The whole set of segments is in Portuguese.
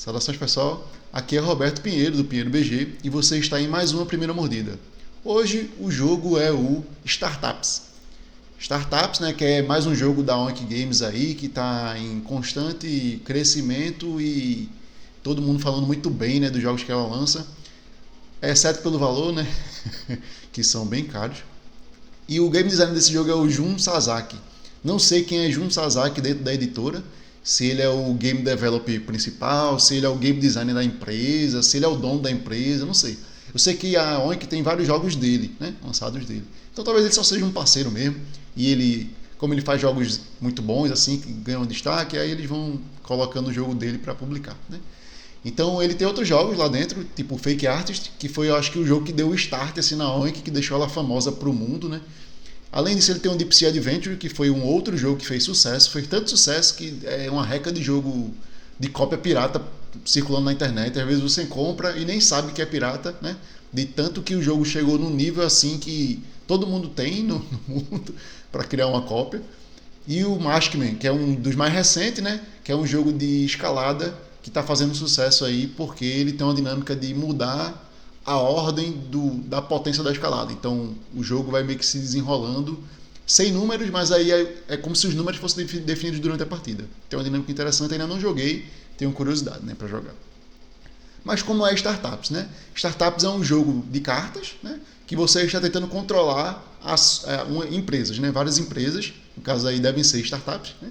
Saudações, pessoal. Aqui é Roberto Pinheiro, do Pinheiro BG, e você está em mais uma Primeira Mordida. Hoje o jogo é o Startups. Startups, né, que é mais um jogo da Oink Games aí, que está em constante crescimento e todo mundo falando muito bem, né, dos jogos que ela lança, exceto pelo valor, né, que são bem caros. E o game designer desse jogo é o Jun Sasaki. Não sei quem é Jun Sasaki dentro da editora, se ele é o game developer principal, se ele é o game designer da empresa, se ele é o dono da empresa, não sei. Eu sei que a Oink tem vários jogos dele, né, lançados dele. Então talvez ele só seja um parceiro mesmo, e ele, como ele faz jogos muito bons, assim, que ganham destaque, aí eles vão colocando o jogo dele para publicar, né. Então ele tem outros jogos lá dentro, tipo Fake Artist, que foi, eu acho que o jogo que deu o start assim, na Oink, que deixou ela famosa pro mundo, né. Além disso, ele tem o Deep Sea Adventure, que foi um outro jogo que fez sucesso. Fez tanto sucesso que é uma reca de jogo de cópia pirata circulando na internet. Às vezes você compra e nem sabe que é pirata, né? De tanto que o jogo chegou num nível assim que todo mundo tem no mundo para criar uma cópia. E o Maskman, que é um dos mais recentes, né? Que é um jogo de escalada que está fazendo sucesso aí porque ele tem uma dinâmica de mudar a ordem da potência da escalada. Então o jogo vai meio que se desenrolando sem números, mas aí é como se os números fossem definidos durante a partida. Tem uma dinâmica interessante, ainda não joguei, tenho curiosidade, né, para jogar. Mas como é Startups, né? Startups é um jogo de cartas, né, que você está tentando controlar empresas, né, várias empresas, no caso aí devem ser startups, né?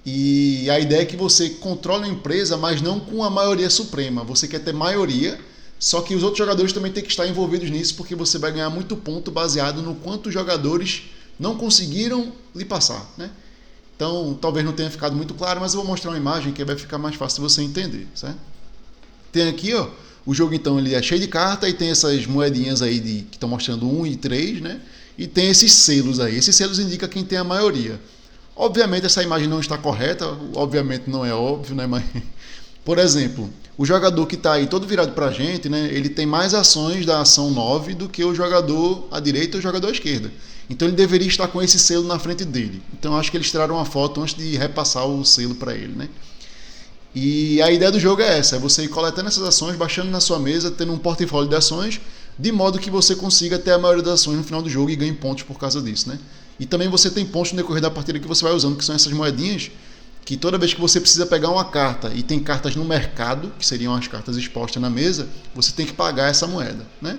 E a ideia é que você controle a empresa, mas não com a maioria suprema. Você quer ter maioria, só que os outros jogadores também têm que estar envolvidos nisso, porque você vai ganhar muito ponto baseado no quanto os jogadores não conseguiram lhe passar, né? Então, talvez não tenha ficado muito claro, mas eu vou mostrar uma imagem que vai ficar mais fácil você entender, certo? Tem aqui, ó, o jogo então ele é cheio de carta e tem essas moedinhas aí que estão mostrando 1 e 3, né? E tem esses selos aí. Esses selos indicam quem tem a maioria. Obviamente essa imagem não está correta, obviamente não é óbvio, né? Mas, por exemplo, o jogador que está aí todo virado para a gente, né, ele tem mais ações da ação 9 do que o jogador à direita ou o jogador à esquerda. Então ele deveria estar com esse selo na frente dele. Então acho que eles tiraram uma foto antes de repassar o selo para ele, né? E a ideia do jogo é essa, é você ir coletando essas ações, baixando na sua mesa, tendo um portfólio de ações, de modo que você consiga ter a maioria das ações no final do jogo e ganhe pontos por causa disso, né? E também você tem pontos no decorrer da partida que você vai usando, que são essas moedinhas, que toda vez que você precisa pegar uma carta e tem cartas no mercado, que seriam as cartas expostas na mesa, você tem que pagar essa moeda, né?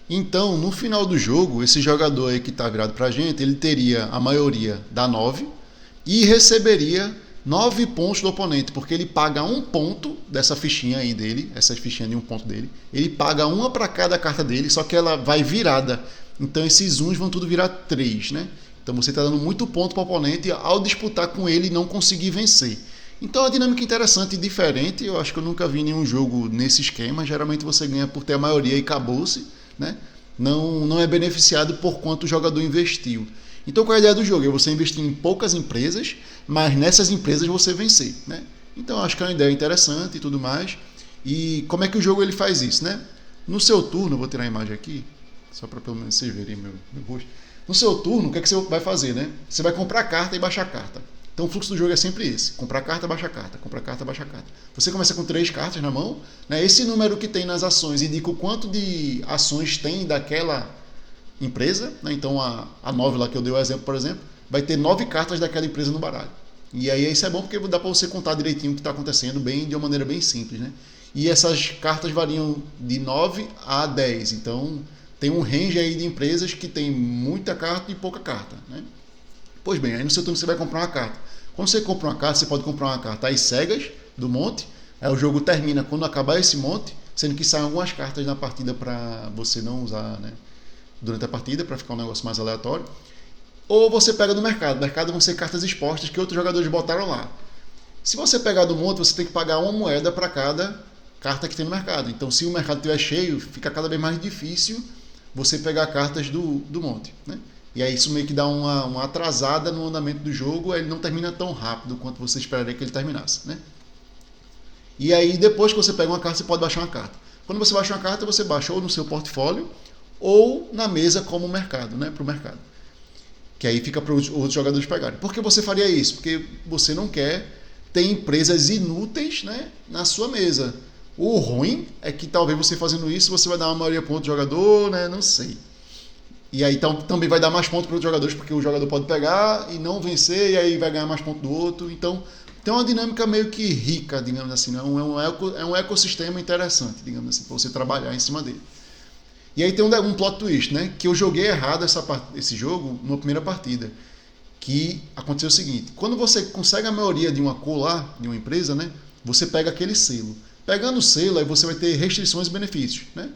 Então, no final do jogo, esse jogador aí que está virado para a gente, ele teria a maioria da 9 e receberia 9 pontos do oponente, porque ele paga um ponto dessa fichinha aí dele, essa fichinha de um ponto dele, ele paga uma para cada carta dele, só que ela vai virada. Então esses uns vão tudo virar 3, né? Então você está dando muito ponto para o oponente ao disputar com ele e não conseguir vencer. Então é uma dinâmica interessante e diferente. Eu acho que eu nunca vi nenhum jogo nesse esquema. Geralmente você ganha por ter a maioria e acabou-se, né? Não é beneficiado por quanto o jogador investiu. Então qual é a ideia do jogo? É você investir em poucas empresas, mas nessas empresas você vencer, né? Então acho que é uma ideia interessante e tudo mais. E como é que o jogo ele faz isso, né? No seu turno, vou tirar a imagem aqui, só para pelo menos vocês verem meu rosto. No seu turno, o que é que você vai fazer, né? Você vai comprar carta e baixar carta. Então o fluxo do jogo é sempre esse: comprar carta, baixar carta, comprar carta, baixar carta. Você começa com 3 cartas na mão, né? Esse número que tem nas ações indica o quanto de ações tem daquela empresa, né? Então a 9 lá que eu dei o exemplo, por exemplo, vai ter 9 cartas daquela empresa no baralho. E aí isso é bom porque dá para você contar direitinho o que está acontecendo de uma maneira bem simples, né? E essas cartas variam de 9 a 10, então tem um range aí de empresas que tem muita carta e pouca carta, né? Pois bem, aí no seu turno você vai comprar uma carta. Quando você compra uma carta, você pode comprar uma carta às cegas do monte. Aí o jogo termina quando acabar esse monte, sendo que saem algumas cartas na partida para você não usar, né, durante a partida, para ficar um negócio mais aleatório. Ou você pega do mercado. No mercado vão ser cartas expostas que outros jogadores botaram lá. Se você pegar do monte, você tem que pagar uma moeda para cada carta que tem no mercado. Então se o mercado estiver cheio, fica cada vez mais difícil você pegar cartas do monte, né? E aí isso meio que dá uma atrasada no andamento do jogo, ele não termina tão rápido quanto você esperaria que ele terminasse, né? E aí depois que você pega uma carta, você pode baixar uma carta. Quando você baixa uma carta, você baixa ou no seu portfólio ou na mesa como mercado, né? Para o mercado. Que aí fica para os outros jogadores pegarem. Por que você faria isso? Porque você não quer ter empresas inúteis, né, na sua mesa. O ruim é que talvez você fazendo isso, você vai dar uma maioria ponto do jogador, né, não sei. E aí então, também vai dar mais pontos para outros jogadores, porque o jogador pode pegar e não vencer, e aí vai ganhar mais pontos do outro. Então, tem uma dinâmica meio que rica, digamos assim, né? É um ecossistema interessante, digamos assim, para você trabalhar em cima dele. E aí tem um plot twist, né? Que eu joguei errado esse jogo na primeira partida. Que aconteceu o seguinte: quando você consegue a maioria de uma cor lá, de uma empresa, né? Você pega aquele selo. Pegando o selo, aí você vai ter restrições e benefícios, né?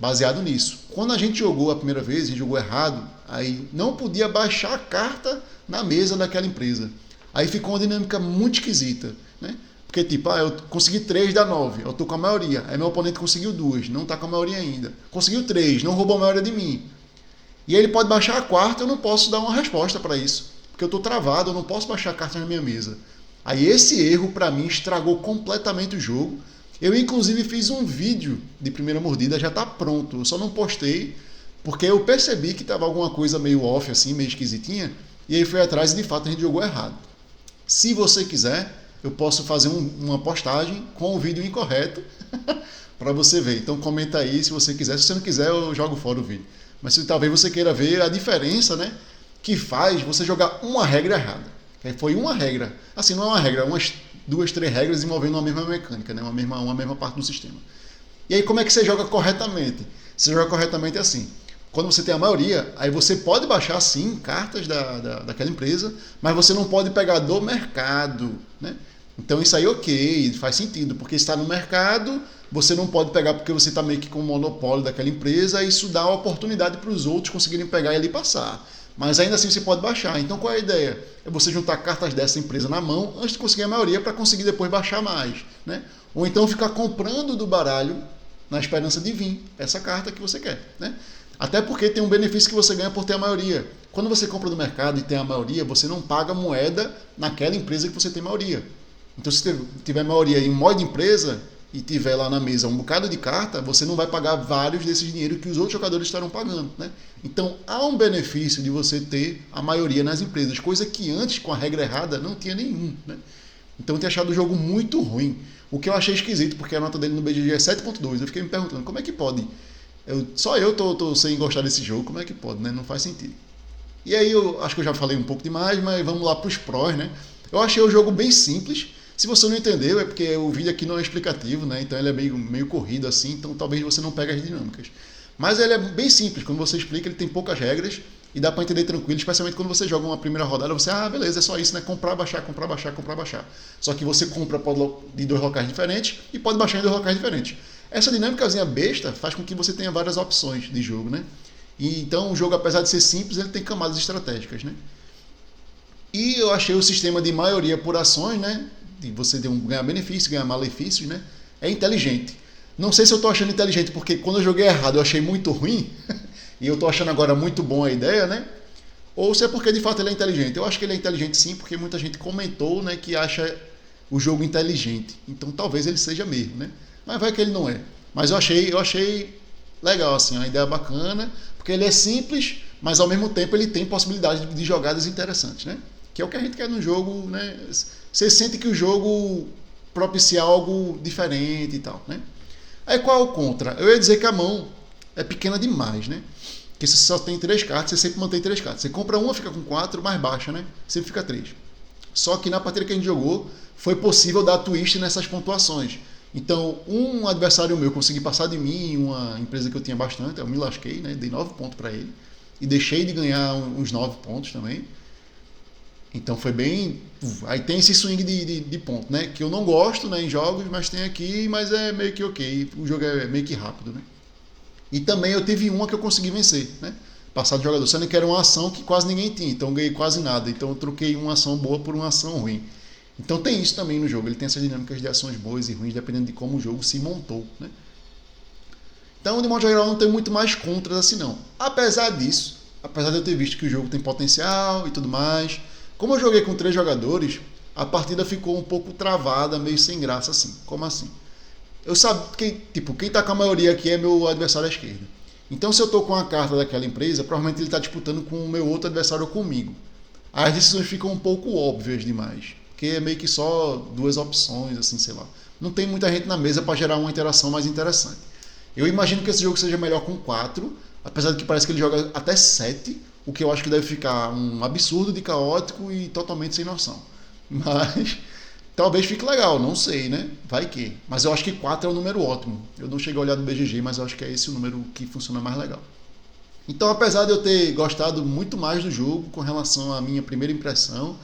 Baseado nisso. Quando a gente jogou a primeira vez, a gente jogou errado, aí não podia baixar a carta na mesa daquela empresa. Aí ficou uma dinâmica muito esquisita, né? Porque tipo, eu consegui 3 da 9, eu tô com a maioria. Aí meu oponente conseguiu 2, não tá com a maioria ainda. Conseguiu 3, não roubou a maioria de mim. E aí ele pode baixar a quarta, eu não posso dar uma resposta para isso. Porque eu tô travado, eu não posso baixar a carta na minha mesa. Aí esse erro para mim estragou completamente o jogo. Eu inclusive fiz um vídeo de primeira mordida, já tá pronto. Eu só não postei porque eu percebi que tava alguma coisa meio off assim, meio esquisitinha. E aí fui atrás e de fato a gente jogou errado. Se você quiser, eu posso fazer uma postagem com o vídeo incorreto para você ver. Então comenta aí se você quiser. Se você não quiser, eu jogo fora o vídeo. Mas se talvez você queira ver a diferença, né, que faz você jogar uma regra errada. Foi uma regra. Assim, não é uma regra, umas 2, 3 regras envolvendo uma mesma mecânica, né, uma mesma parte do sistema. E aí como é que você joga corretamente? Você joga corretamente assim. Quando você tem a maioria, aí você pode baixar sim cartas daquela empresa, mas você não pode pegar do mercado, né? Então isso aí ok, faz sentido, porque está no mercado, você não pode pegar porque você está meio que com o monopólio daquela empresa, e isso dá a oportunidade para os outros conseguirem pegar e ali passar. Mas ainda assim você pode baixar. Então qual é a ideia? É você juntar cartas dessa empresa na mão antes de conseguir a maioria para conseguir depois baixar mais, né? Ou então ficar comprando do baralho na esperança de vir essa carta que você quer, né? Até porque tem um benefício que você ganha por ter a maioria. Quando você compra no mercado e tem a maioria, você não paga moeda naquela empresa que você tem maioria. Então, se tiver maioria em um monte de empresa e tiver lá na mesa um bocado de carta, você não vai pagar vários desses dinheiros que os outros jogadores estarão pagando, né? Então, há um benefício de você ter a maioria nas empresas, coisa que antes, com a regra errada, não tinha nenhum, né? Então, eu tenho achado o jogo muito ruim. O que eu achei esquisito, porque a nota dele no BGG é 7.2. Eu fiquei me perguntando, como é que pode? Só eu tô sem gostar desse jogo, como é que pode, né? Não faz sentido. E aí eu acho que eu já falei um pouco demais, mas vamos lá para os prós, né? Eu achei o jogo bem simples. Se você não entendeu, é porque o vídeo aqui não é explicativo, né? Então ele é meio corrido assim, então talvez você não pegue as dinâmicas. Mas ele é bem simples, quando você explica, ele tem poucas regras e dá para entender tranquilo, especialmente quando você joga uma primeira rodada, você, beleza, é só isso, né? Comprar, baixar, comprar, baixar, comprar, baixar. Só que você compra de 2 locais diferentes e pode baixar em 2 locais diferentes. Essa dinâmicazinha besta faz com que você tenha várias opções de jogo, né? E então o jogo, apesar de ser simples, ele tem camadas estratégicas, né? E eu achei o sistema de maioria por ações, né? De você ganhar benefícios, ganhar malefícios, né? É inteligente. Não sei se eu estou achando inteligente, porque quando eu joguei errado eu achei muito ruim, e eu estou achando agora muito bom a ideia, né? Ou se é porque de fato ele é inteligente. Eu acho que ele é inteligente sim, porque muita gente comentou, né, que acha o jogo inteligente. Então talvez ele seja mesmo, né? Mas vai que ele não é. Mas eu achei legal, assim, uma ideia bacana, porque ele é simples, mas ao mesmo tempo ele tem possibilidade de jogadas interessantes, né? Que é o que a gente quer no jogo, né? Você sente que o jogo propicia algo diferente e tal, né? Aí qual é o contra? Eu ia dizer que a mão é pequena demais, né? Porque você só tem 3 cartas, você sempre mantém 3 cartas. Você compra uma, fica com 4, mais baixa, né? Sempre fica 3. Só que na partida que a gente jogou, foi possível dar twist nessas pontuações. Então, um adversário meu consegui passar de mim em uma empresa que eu tinha bastante, eu me lasquei, né? Dei 9 pontos para ele. E deixei de ganhar uns 9 pontos também. Então foi bem... Aí tem esse swing de ponto, né? Que eu não gosto, né, em jogos, mas tem aqui, mas é meio que ok. O jogo é meio que rápido, né? E também eu tive uma que eu consegui vencer, né? Passar de jogador, sendo que era uma ação que quase ninguém tinha, então eu ganhei quase nada. Então eu troquei uma ação boa por uma ação ruim. Então tem isso também no jogo, ele tem essas dinâmicas de ações boas e ruins, dependendo de como o jogo se montou, né? Então, de modo geral, não tem muito mais contras assim não. Apesar disso, apesar de eu ter visto que o jogo tem potencial e tudo mais, como eu joguei com 3 jogadores, a partida ficou um pouco travada, meio sem graça assim. Como assim? Eu sabia que, tipo, quem tá com a maioria aqui é meu adversário à esquerda. Então, se eu tô com a carta daquela empresa, provavelmente ele tá disputando com o meu outro adversário ou comigo. As decisões ficam um pouco óbvias demais. porque é meio que só duas opções, assim, sei lá. Não tem muita gente na mesa para gerar uma interação mais interessante. Eu imagino que esse jogo seja melhor com 4, apesar de que parece que ele joga até 7, o que eu acho que deve ficar um absurdo de caótico e totalmente sem noção. Mas talvez fique legal, não sei, né? Vai que. Mas eu acho que 4 é um número ótimo. Eu não cheguei a olhar no BGG, mas eu acho que é esse o número que funciona mais legal. Então, apesar de eu ter gostado muito mais do jogo com relação à minha primeira impressão,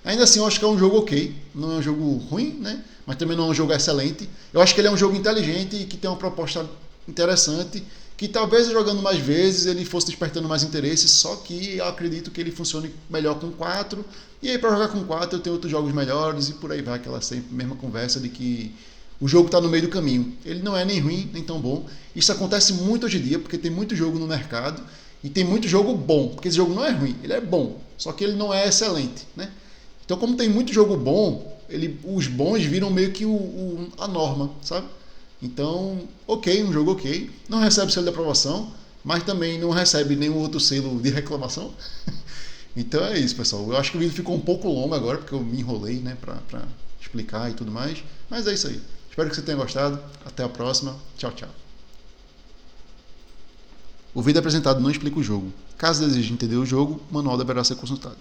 ainda assim eu acho que é um jogo ok. Não é um jogo ruim, né? Mas também não é um jogo excelente. Eu acho que ele é um jogo inteligente e que tem uma proposta interessante, que talvez jogando mais vezes ele fosse despertando mais interesse, só que eu acredito que ele funcione melhor com 4. E aí para jogar com 4 eu tenho outros jogos melhores e por aí vai, aquela sempre mesma conversa de que o jogo está no meio do caminho. Ele não é nem ruim, nem tão bom. Isso acontece muito hoje em dia, porque tem muito jogo no mercado e tem muito jogo bom, porque esse jogo não é ruim, ele é bom, só que ele não é excelente, né? Então, como tem muito jogo bom, os bons viram meio que a norma, sabe? Então, ok, um jogo ok. Não recebe selo de aprovação, mas também não recebe nenhum outro selo de reclamação. Então é isso, pessoal. Eu acho que o vídeo ficou um pouco longo agora, porque eu me enrolei, né, pra explicar e tudo mais. Mas é isso aí. Espero que você tenha gostado. Até a próxima. Tchau, tchau. O vídeo apresentado não explica o jogo. Caso deseje entender o jogo, o manual deverá ser consultado.